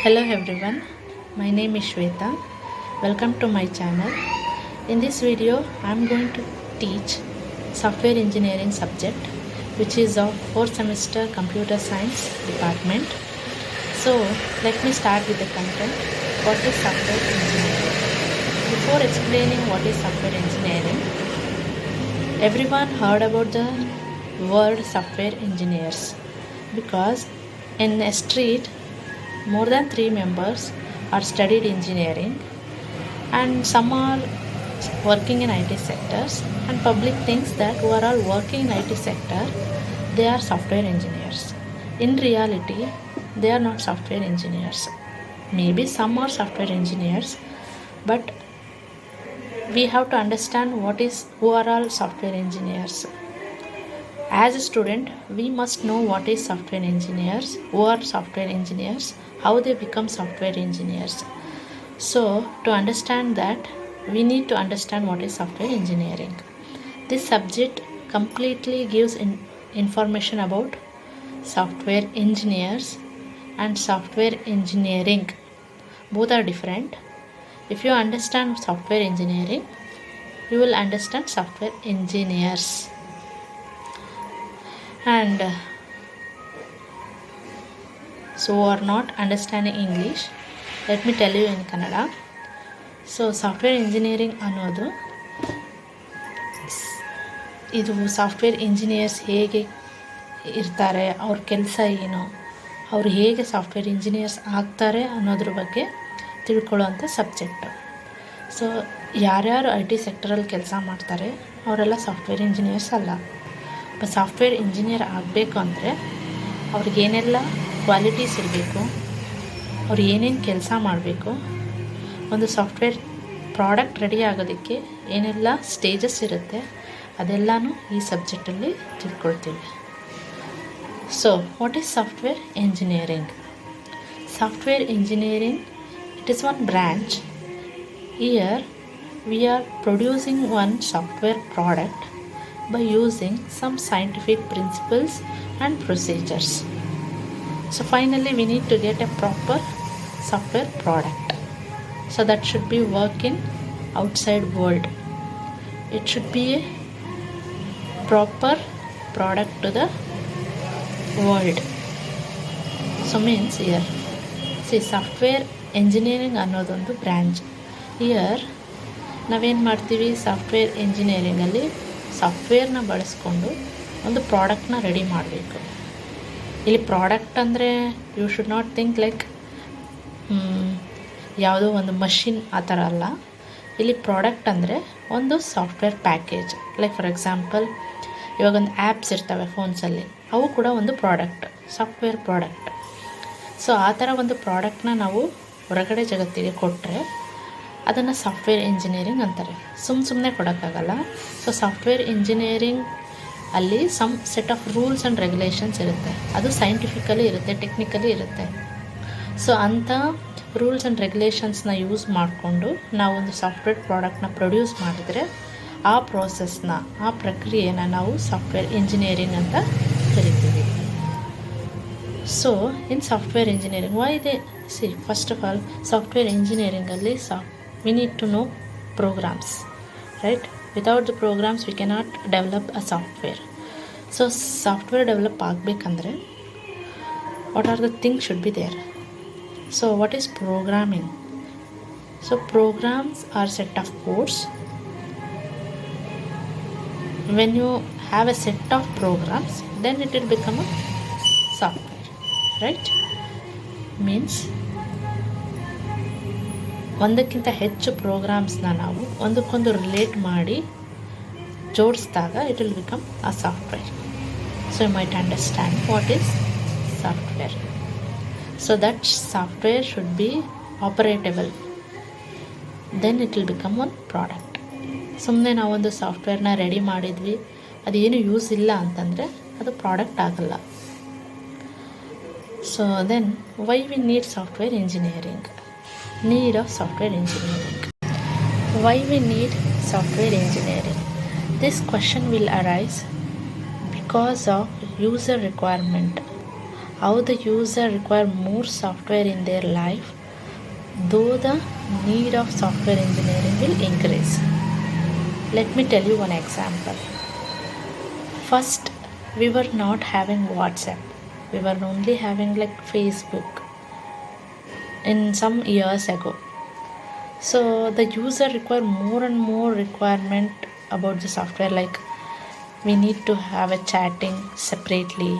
Hello everyone, my name is Shweta. Welcome to my channel. In this video, I am going to teach software engineering subject, which is of 4th semester computer science department. So let me start with the content. What is software engineering? Before explaining what is software engineering, everyone heard about the word software engineers because in a street more than 3 members are studied engineering and some are working in IT sectors, and public thinks that who are all working in IT sector they are software engineers. In reality they are not software engineers. Maybe some are software engineers, but we have to understand who are all software engineers. As a student, we must know what is software engineers, who are software engineers, how they become software engineers. So, to understand that, we need to understand what is software engineering. This subject completely gives information about software engineers and software engineering. Both are different. If you understand software engineering, you will understand software engineers. And so who are not understanding English, let me tell you in Kannada. So software engineering ಅನ್ನೋದು ಇದು software engineers ಹೇಗೆ ಇರ್ತಾರೆ, ಅವ್ರ ಕೆಲಸ ಏನು, ಅವರು ಹೇಗೆ software engineers ಆಗ್ತಾರೆ ಅನ್ನೋದ್ರ ಬಗ್ಗೆ ತಿಳ್ಕೊಳ್ಳೋವಂಥ ಸಬ್ಜೆಕ್ಟು. ಸೊ ಯಾರ್ಯಾರು IT ಸೆಕ್ಟರಲ್ಲಿ ಕೆಲಸ ಮಾಡ್ತಾರೆ ಅವರೆಲ್ಲ ಸಾಫ್ಟ್ವೇರ್ ಇಂಜಿನಿಯರ್ಸ್ ಅಲ್ಲ. ಸಾಫ್ಟ್ವೇರ್ ಇಂಜಿನಿಯರ್ ಆಗಬೇಕು ಅಂದರೆ ಅವ್ರಿಗೇನೆಲ್ಲ ಕ್ವಾಲಿಟೀಸ್ ಇರಬೇಕು, ಅವ್ರು ಏನೇನು ಕೆಲಸ ಮಾಡಬೇಕು, ಒಂದು ಸಾಫ್ಟ್ವೇರ್ ಪ್ರಾಡಕ್ಟ್ ರೆಡಿ ಆಗೋದಕ್ಕೆ ಏನೆಲ್ಲ ಸ್ಟೇಜಸ್ ಇರುತ್ತೆ ಅದೆಲ್ಲನೂ ಈ ಸಬ್ಜೆಕ್ಟಲ್ಲಿ ತಿಳ್ಕೊಳ್ತೀವಿ. So what is software engineering? Software engineering, it is one branch. Here we are producing one software product by using some scientific principles and procedures. So finally we need to get a proper software product. So that should be work in outside world. It should be a proper product to the world. So means here, see, software engineering ಅನ್ನೋದೊಂದು branch. Here ನಾವೇನು ಮಾಡ್ತೀವಿ, software ಇಂಜಿನಿಯರಿಂಗಲ್ಲಿ ಸಾಫ್ಟ್ವೇರ್ನ ಬಳಸ್ಕೊಂಡು ಒಂದು ಪ್ರಾಡಕ್ಟ್ನ ready ಮಾಡಬೇಕು. ಇಲ್ಲಿ product ಅಂದರೆ you should not think like ಯಾವುದೋ ಒಂದು ಮಷಿನ್ ಆ ಥರ ಅಲ್ಲ. ಇಲ್ಲಿ ಪ್ರಾಡಕ್ಟ್ ಅಂದರೆ ಒಂದು software package. Like for example ಇವಾಗ ಒಂದು ಆ್ಯಪ್ಸ್ ಇರ್ತವೆ ಫೋನ್ಸಲ್ಲಿ, ಅವು ಕೂಡ ಒಂದು ಪ್ರಾಡಕ್ಟ್, ಸಾಫ್ಟ್ವೇರ್ ಪ್ರಾಡಕ್ಟ್. ಸೊ ಆ ಥರ ಒಂದು ಪ್ರಾಡಕ್ಟ್ನ ನಾವು ಹೊರಗಡೆ ಜಗತ್ತಿಗೆ ಕೊಟ್ಟರೆ ಅದನ್ನು ಸಾಫ್ಟ್ವೇರ್ ಇಂಜಿನಿಯರಿಂಗ್ ಅಂತಾರೆ. ಸುಮ್ಮನೆ ಕೊಡೋಕ್ಕಾಗಲ್ಲ. ಸೊ ಸಾಫ್ಟ್ವೇರ್ ಇಂಜಿನಿಯರಿಂಗ್ ಅಲ್ಲಿ some set of rules and regulations ಇರುತ್ತೆ. ಅದು ಸೈಂಟಿಫಿಕಲಿ ಇರುತ್ತೆ, ಟೆಕ್ನಿಕಲಿ ಇರುತ್ತೆ. ಸೊ ಅಂಥ ರೂಲ್ಸ್ ಆ್ಯಂಡ್ ರೆಗ್ಯುಲೇಷನ್ಸ್ನ ಯೂಸ್ ಮಾಡಿಕೊಂಡು ನಾವೊಂದು ಸಾಫ್ಟ್ವೇರ್ ಪ್ರಾಡಕ್ಟ್ನ ಪ್ರೊಡ್ಯೂಸ್ ಮಾಡಿದರೆ ಆ ಪ್ರೋಸೆಸ್ನ, ಆ ಪ್ರಕ್ರಿಯೆನ ನಾವು ಸಾಫ್ಟ್ವೇರ್ ಇಂಜಿನಿಯರಿಂಗ್ ಅಂತ ಕರಿತೀವಿ. So in software engineering why they see, first of all software ಇಂಜಿನಿಯರಿಂಗಲ್ಲಿ we need to know programs, right? Without the programs we cannot develop a software. So software develop ಆಗಬೇಕಂದ್ರೆ what are the things should be there? So what is programming? So programs are set of codes. When you have a set of programs, then it will become a software, right? Means ಒಂದಕ್ಕಿಂತ ಹೆಚ್ಚು ಪ್ರೋಗ್ರಾಮ್ಸ್ನ ನಾವು ಒಂದಕ್ಕೊಂದು relate ಮಾಡಿ ಜೋಡಿಸಿದಾಗ it will become a software. So you might understand what is software. So that software should be operatable, then it will become one product. ಸುಮ್ಮನೆ ನಾವೊಂದು ಸಾಫ್ಟ್ವೇರ್ನ ready ಮಾಡಿದ್ವಿ, ಅದೇನು ಯೂಸ್ ಇಲ್ಲ ಅಂತಂದರೆ ಅದು ಪ್ರಾಡಕ್ಟ್ ಆಗಲ್ಲ. So then why we need software engineering? Need of software engineering. Why we need software engineering? This question will arise because of user requirement. how the user require more software in their life, though the need of software engineering will increase. Let me tell you one example. First, we were not having WhatsApp. We were only having like Facebook in some years ago. So the user require more and more requirement about the software, like we need to have a chatting separately,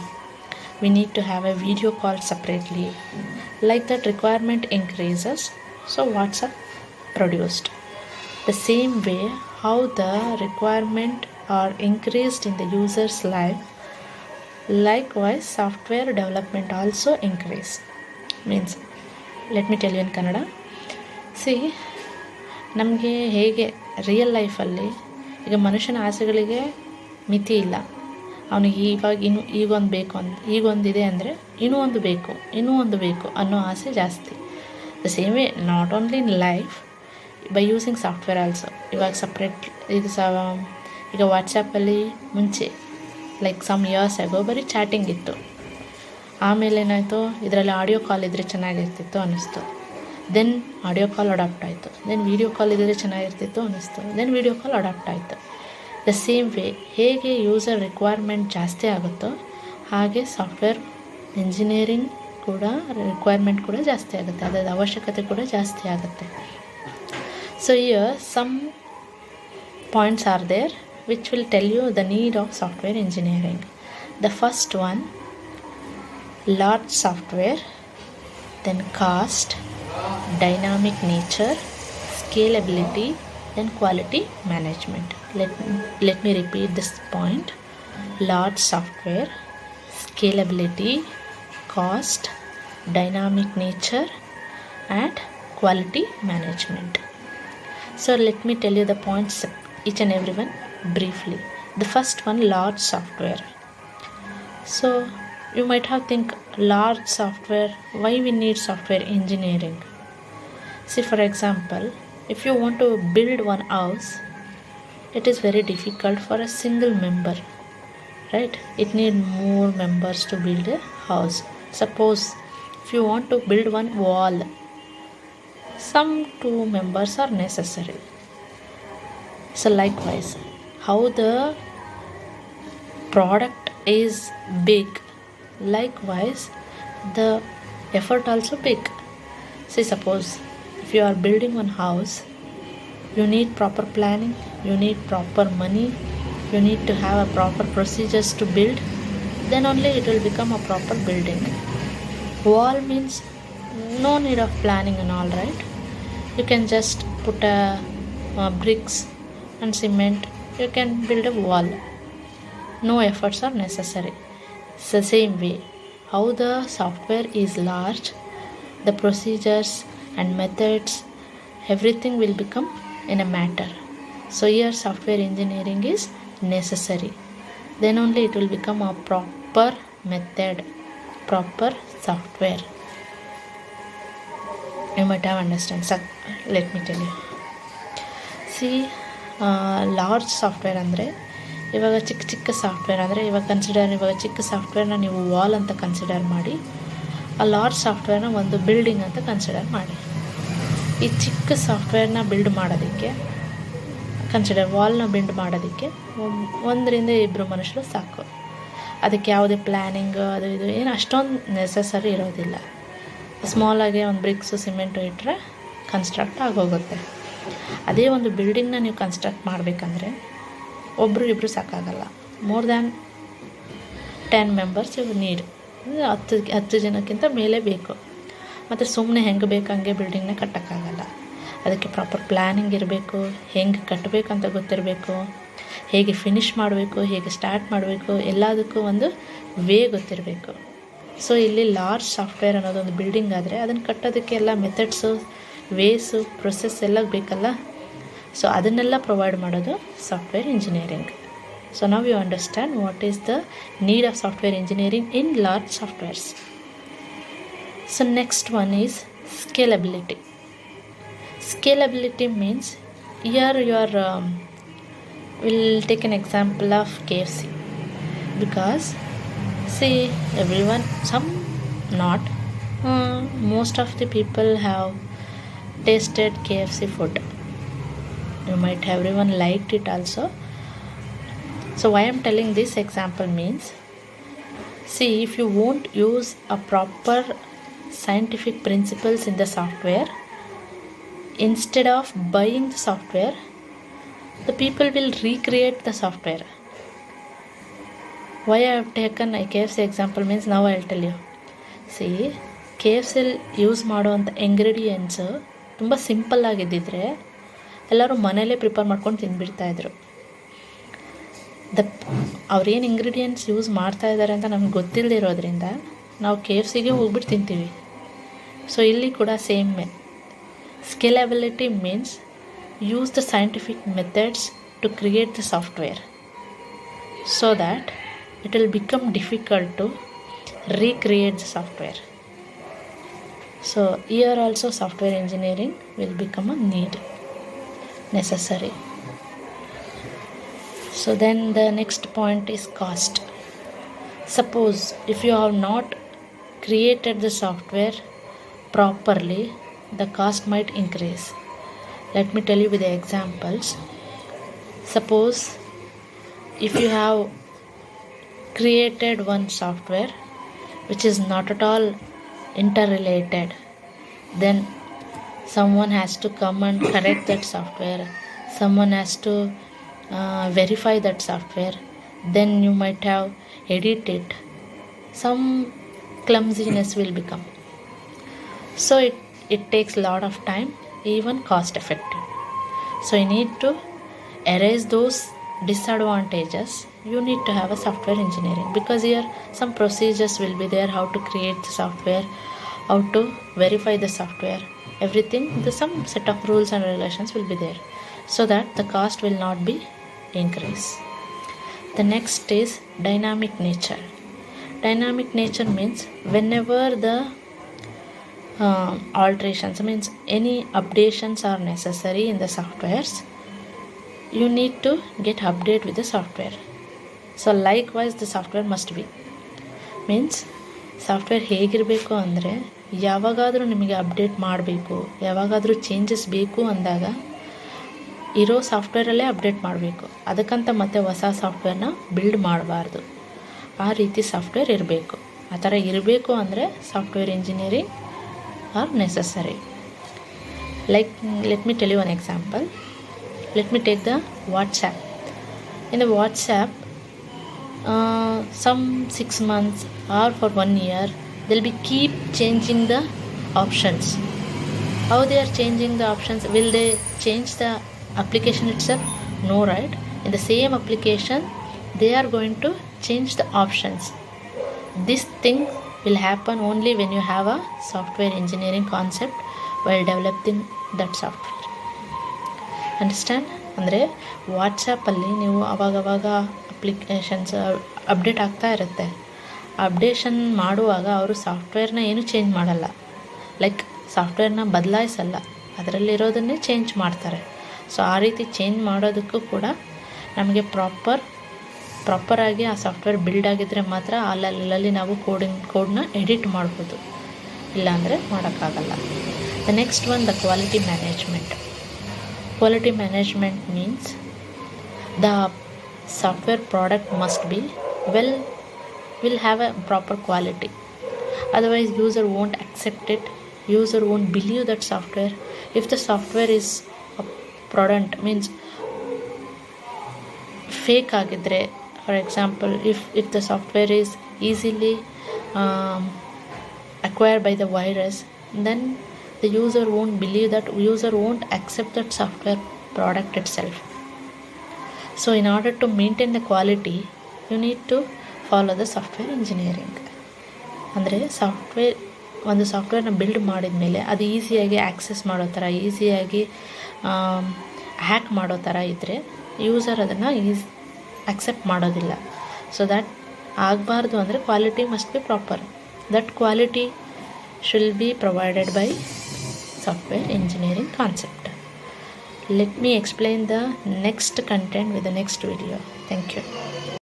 we need to have a video call separately. Like that requirement increases, so WhatsApp produced. The same way how the requirement are increased in the user's life, likewise software development also increase. Means, let me tell you in Kannada. C ನಮಗೆ ಹೇಗೆ real ಲೈಫಲ್ಲಿ ಈಗ ಮನುಷ್ಯನ ಆಸೆಗಳಿಗೆ ಮಿತಿ ಇಲ್ಲ. ಅವನಿಗೆ ಈಗೊಂದು ಬೇಕು ಈಗೊಂದಿದೆ ಅಂದರೆ ಇನ್ನೂ ಒಂದು ಬೇಕು ಅನ್ನೋ ಆಸೆ ಜಾಸ್ತಿ. The same way not only in life, by using software also. ಇವಾಗ ಸಪ್ರೇಟ್ ಈಗ ವಾಟ್ಸಪ್ಪಲ್ಲಿ ಮುಂಚೆ ಲೈಕ್ ಸಮ್ ಇಯರ್ಸ್ ಆಗೋ ಬರೀ ಚಾಟಿಂಗ್ ಇತ್ತು. ಆಮೇಲೆ ಏನಾಯಿತು, ಇದರಲ್ಲಿ ಆಡಿಯೋ ಕಾಲ್ ಇದ್ದರೆ ಚೆನ್ನಾಗಿರ್ತಿತ್ತು ಅನ್ನಿಸ್ತು. ದೆನ್ ಆಡಿಯೋ ಕಾಲ್ ಅಡಾಪ್ಟ್ ಆಯಿತು. ದೆನ್ ವೀಡಿಯೋ ಕಾಲ್ ಇದ್ದರೆ ಚೆನ್ನಾಗಿರ್ತಿತ್ತು ಅನ್ನಿಸ್ತು. ದೆನ್ ವೀಡಿಯೋ ಕಾಲ್ ಅಡಾಪ್ಟ್ ಆಯಿತು. ದ ಸೇಮ್ ವೇ ಹೇಗೆ ಯೂಸರ್ ರಿಕ್ವೈರ್ಮೆಂಟ್ ಜಾಸ್ತಿ ಆಗುತ್ತೋ ಹಾಗೆ ಸಾಫ್ಟ್ವೇರ್ ಇಂಜಿನಿಯರಿಂಗ್ ಕೂಡ ರಿಕ್ವೈರ್ಮೆಂಟ್ ಕೂಡ ಜಾಸ್ತಿ ಆಗುತ್ತೆ, ಅದರ ಅವಶ್ಯಕತೆ ಕೂಡ ಜಾಸ್ತಿ ಆಗುತ್ತೆ. So here some points are there which will tell you the need of software engineering. The first one, large software, then cost, dynamic nature, scalability, then quality management. Let me repeat this point. Large software, scalability, cost, dynamic nature, and quality management. So let me tell you the points, each and every one, briefly. The first one, large software. So you might have think, large software, why we need software engineering? See, for example, if you want to build one house, it is very difficult for a single member, right? It need more members to build a house. Suppose if you want to build one wall, some 2 members are necessary. So likewise, how the product is big, likewise the effort also big. See, suppose if you are building one house, you need proper planning, you need proper money, you need to have a proper procedures to build, then only it will become a proper building. Wall means no need of planning and all, right? You can just put a bricks and cement, you can build a wall. No efforts are necessary. It's the same way how the software is large, the procedures and methods, everything will become in a matter. So here software engineering is necessary. Then only it will become a proper method, proper software. You might have understand. So let me tell you. See, large software ಅಂದರೆ ಇವಾಗ ಚಿಕ್ಕ software ಅಂದರೆ ಇವಾಗ ಚಿಕ್ಕ ಸಾಫ್ಟ್ವೇರ್ನ ನೀವು wall ಅಂತ consider ಮಾಡಿ, ಆ ಲಾರ್ಜ್ ಸಾಫ್ಟ್ವೇರ್ನ ಒಂದು ಬಿಲ್ಡಿಂಗ್ ಅಂತ ಕನ್ಸಿಡರ್ ಮಾಡಿ. ಈ ಚಿಕ್ಕ ಸಾಫ್ಟ್ವೇರ್ನ ಬಿಲ್ಡ್ ಮಾಡೋದಕ್ಕೆ ವಾಲ್ನ ಬಿಲ್ಡ್ ಮಾಡೋದಕ್ಕೆ 1 ರಿಂದ 2 ಮನುಷ್ಯರು ಸಾಕು. ಅದಕ್ಕೆ ಯಾವುದೇ ಪ್ಲ್ಯಾನಿಂಗ್ ಅದು ಇದು ಏನು ಅಷ್ಟೊಂದು ನೆಸಸರಿ ಇರೋದಿಲ್ಲ. ಸ್ಮಾಲಾಗಿ ಒಂದು ಬ್ರಿಕ್ಸು ಸಿಮೆಂಟು ಇಟ್ಟರೆ ಕನ್ಸ್ಟ್ರಕ್ಟ್ ಆಗೋಗುತ್ತೆ. ಅದೇ ಒಂದು ಬಿಲ್ಡಿಂಗ್ನ ನೀವು ಕನ್ಸ್ಟ್ರಕ್ಟ್ ಮಾಡಬೇಕಂದ್ರೆ 1-2 ಸಾಕಾಗಲ್ಲ. More than 10 members you need. 10 ಜನಕ್ಕಿಂತ ಮೇಲೆ ಬೇಕು. ಮತ್ತು ಸುಮ್ಮನೆ ಹೆಂಗೆ ಬೇಕಂಗೆ ಬಿಲ್ಡಿಂಗ್ನ ಕಟ್ಟೋಕ್ಕಾಗಲ್ಲ. ಅದಕ್ಕೆ ಪ್ರಾಪರ್ ಪ್ಲ್ಯಾನಿಂಗ್ ಇರಬೇಕು, ಹೆಂಗೆ ಕಟ್ಟಬೇಕಂತ ಗೊತ್ತಿರಬೇಕು, ಹೇಗೆ ಫಿನಿಷ್ ಮಾಡಬೇಕು, ಹೇಗೆ ಸ್ಟಾರ್ಟ್ ಮಾಡಬೇಕು, ಎಲ್ಲದಕ್ಕೂ ಒಂದು ವೇ ಗೊತ್ತಿರಬೇಕು. ಸೊ ಇಲ್ಲಿ ಲಾರ್ಜ್ ಸಾಫ್ಟ್ವೇರ್ ಅನ್ನೋದೊಂದು ಬಿಲ್ಡಿಂಗ್ ಆದರೆ ಅದನ್ನು ಕಟ್ಟೋದಕ್ಕೆ ಎಲ್ಲ ಮೆಥಡ್ಸು, ವೇಸು, ಪ್ರೊಸೆಸ್ ಎಲ್ಲ ಬೇಕಲ್ಲ. ಸೊ ಅದನ್ನೆಲ್ಲ ಪ್ರೊವೈಡ್ ಮಾಡೋದು ಸಾಫ್ಟ್ವೇರ್ ಇಂಜಿನಿಯರಿಂಗ್. ಸೊ ನಾವು you understand what is the need of software engineering in large softwares. So next one is scalability. Scalability means here you are we'll take an example of KFC, because see, everyone, some not. Most of the people have tasted KFC food. You might have everyone liked it also. So why I'm telling this example means, see, if you won't use a proper scientific principles in the software, instead of buying the software, the people will recreate the software. Why I have taken a KFC example means, now I'll tell you. See, KFC use ಮಾಡುವಂಥ ingredients ತುಂಬ simple ಆಗಿದ್ದಿದ್ರೆ ಎಲ್ಲರೂ ಮನೇಲೇ prepare ಮಾಡ್ಕೊಂಡು ತಿಂದುಬಿಡ್ತಾಯಿದ್ರು. ಅವ್ರೇನು ingredients use ಮಾಡ್ತಾ ಇದ್ದಾರೆ ಅಂತ ನಮ್ಗೆ ಗೊತ್ತಿಲ್ಲದೆ ಇರೋದ್ರಿಂದ ನಾವು KFCಗೆ ಹೋಗ್ಬಿಟ್ಟು ತಿಂತೀವಿ. ಸೊ ಇಲ್ಲಿ ಕೂಡ same scalability means use the scientific methods to create the software so that it will become difficult to recreate the software. So here also software engineering will become a need, necessary. So then the next point is cost. Suppose if you have not created the software properly, the cost might increase. Let me tell you with the examples. Suppose if you have created one software which is not at all interrelated, then someone has to come and correct that software. Someone has to verify that software. Then you might have edit it. Some clumsiness will become. So it takes a lot of time, even cost effective. So you need to erase those disadvantages. You need to have a software engineering, because here some procedures will be there, how to create the software, how to verify the software, everything. There's some set of rules and regulations will be there, so that the cost will not be increased. The next is dynamic nature. Dynamic nature means whenever the alterations, means any updations are necessary in the softwares, you need to get update with the software. So likewise the software must be, means software ಹೇಗಿರಬೇಕು ಅಂದರೆ, ಯಾವಾಗಾದರೂ ನಿಮಗೆ update ಮಾಡಬೇಕು, ಯಾವಾಗಾದರೂ changes ಬೇಕು ಅಂದಾಗ ಇರೋ ಸಾಫ್ಟ್ವೇರಲ್ಲೇ update ಮಾಡಬೇಕು. ಅದಕ್ಕಂತ ಮತ್ತೆ ಹೊಸ ಸಾಫ್ಟ್ವೇರ್ನ ಬಿಲ್ಡ್ ಮಾಡಬಾರ್ದು. ಆ ರೀತಿ ಸಾಫ್ಟ್ವೇರ್ ಇರಬೇಕು. ಆ ಥರ ಇರಬೇಕು ಅಂದರೆ software engineering are necessary. Like, let me tell you one example. Let me take the WhatsApp. In the WhatsApp, some 6 months or for 1 year, they'll be keep changing the options. How they are changing the options? Will they change the application itself? No, right? In the same application, they are going to change the options. This thing will happen only when you have a software engineering concept while developing that software. Understand? ಅಂದರೆ ವಾಟ್ಸಪ್ಪಲ್ಲಿ ನೀವು ಅವಾಗವಾಗ applications update ಆಗ್ತಾ ಇರುತ್ತೆ. Updation ಮಾಡುವಾಗ ಅವರು ಸಾಫ್ಟ್ವೇರ್ನ ಏನೂ ಚೇಂಜ್ ಮಾಡಲ್ಲ, ಲೈಕ್ ಸಾಫ್ಟ್ವೇರ್ನ ಬದಲಾಯಿಸಲ್ಲ, ಅದರಲ್ಲಿರೋದನ್ನೇ ಚೇಂಜ್ ಮಾಡ್ತಾರೆ. ಸೊ ಆ ರೀತಿ ಚೇಂಜ್ ಮಾಡೋದಕ್ಕೂ ಕೂಡ ನಮಗೆ ಪ್ರಾಪರಾಗಿ ಆ ಸಾಫ್ಟ್ವೇರ್ ಬಿಲ್ಡ್ ಆಗಿದ್ದರೆ ಮಾತ್ರ ಅಲ್ಲಲ್ಲಿ ನಾವು ಕೋಡ್ನ ಎಡಿಟ್ ಮಾಡ್ಬೋದು, ಇಲ್ಲಾಂದರೆ ಮಾಡೋಕ್ಕಾಗಲ್ಲ. The next one, the quality management. Quality management means the software product must be will have a proper quality. Otherwise user won't accept it, user won't believe that software. If the software is a product, means fake ಆಗಿದ್ರೆ, for example, if the software is easily acquired by the virus, then the user won't believe that, user won't accept that software product itself. So in order to maintain the quality, you need to follow the software engineering. ಅಂದರೆ ಒಂದು ಸಾಫ್ಟ್ವೇರ್ನ build ಮಾಡಿದ ಮೇಲೆ ಅದು ಈಸಿಯಾಗಿ access ಮಾಡೋ ಥರ, ಈಸಿಯಾಗಿ ಹ್ಯಾಕ್ ಮಾಡೋ ಥರ ಇದ್ದರೆ ಯೂಸರ್ ಅದನ್ನು accept ಮಾಡೋದಿಲ್ಲ. ಸೊ ದ್ಯಾಟ್ ಆಗಬಾರ್ದು ಅಂದರೆ quality must be proper. That quality should be provided by software engineering concept. Let me explain the next content with the next video. Thank you.